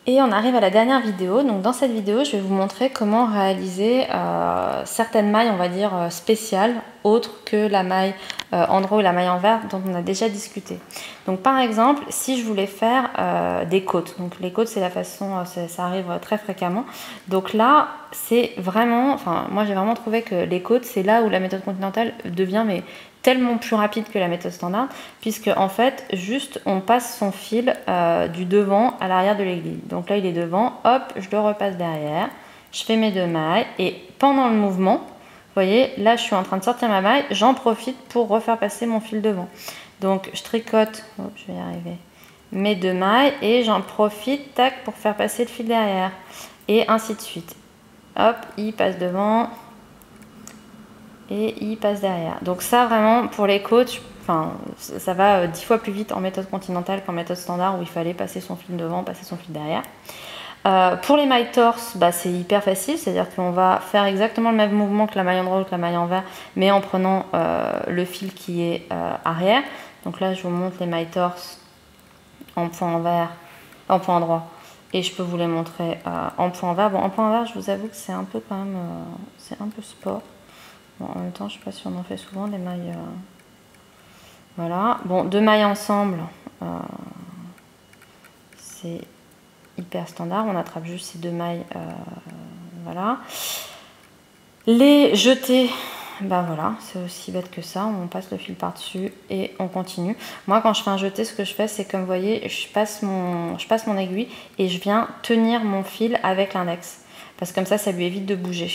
Et on arrive à la dernière vidéo. Donc dans cette vidéo, je vais vous montrer comment réaliser certaines mailles, on va dire, spéciales, autres que la maille endroit ou la maille envers dont on a déjà discuté. Donc par exemple, si je voulais faire des côtes, donc les côtes c'est la façon, ça arrive très fréquemment. Donc là, c'est vraiment, enfin moi j'ai vraiment trouvé que les côtes, c'est là où la méthode continentale devient tellement plus rapide que la méthode standard, puisque en fait juste on passe son fil du devant à l'arrière de l'aiguille. Donc là il est devant, hop, je le repasse derrière, je fais mes 2 mailles et pendant le mouvement, vous voyez, là je suis en train de sortir ma maille, j'en profite pour refaire passer mon fil devant. Donc je tricote, oh, je vais y arriver, mes 2 mailles et j'en profite, tac, pour faire passer le fil derrière et ainsi de suite. Hop, il passe devant et il passe derrière. Donc ça vraiment pour les côtes, enfin, ça va 10 fois plus vite en méthode continentale qu'en méthode standard où il fallait passer son fil devant, passer son fil derrière. Pour les mailles torse, bah, c'est hyper facile, c'est-à-dire qu'on va faire exactement le même mouvement que la maille endroit ou que la maille envers, mais en prenant le fil qui est arrière. Donc là, je vous montre les mailles torse en point envers, en point endroit, et je peux vous les montrer en point envers. Bon, en point envers, je vous avoue que c'est un peu quand même, c'est un peu sport. Bon, en même temps, je ne sais pas si on en fait souvent des mailles. Voilà. Bon, 2 mailles ensemble, c'est hyper standard. On attrape juste ces 2 mailles. Voilà. Les jetés, ben voilà, c'est aussi bête que ça. On passe le fil par-dessus et on continue. Moi, quand je fais un jeté, ce que je fais, c'est comme vous voyez, je passe mon aiguille et je viens tenir mon fil avec l'index. Parce que comme ça lui évite de bouger.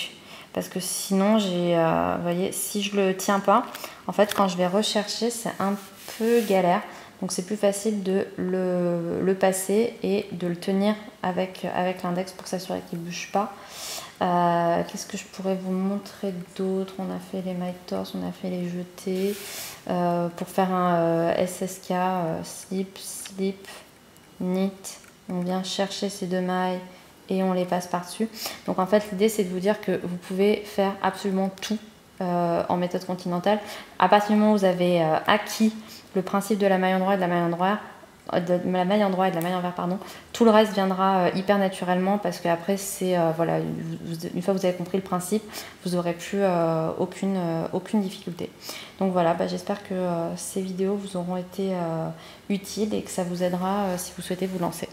Parce que sinon, vous voyez, si je le tiens pas, en fait, quand je vais rechercher, c'est un peu galère. Donc, c'est plus facile de le passer et de le tenir avec l'index pour s'assurer qu'il ne bouge pas. Qu'est-ce que je pourrais vous montrer d'autre? On a fait les mailles torse, on a fait les jetés. Pour faire un SSK, slip, slip, knit, on vient chercher ces 2 mailles et on les passe par-dessus. Donc en fait l'idée c'est de vous dire que vous pouvez faire absolument tout en méthode continentale. À partir du moment où vous avez acquis le principe de la maille endroit et de la maille endroit, et de la maille envers, pardon, tout le reste viendra hyper naturellement parce qu'après c'est voilà, une fois que vous avez compris le principe, vous n'aurez plus aucune difficulté. Donc voilà, bah, j'espère que ces vidéos vous auront été utiles et que ça vous aidera si vous souhaitez vous lancer.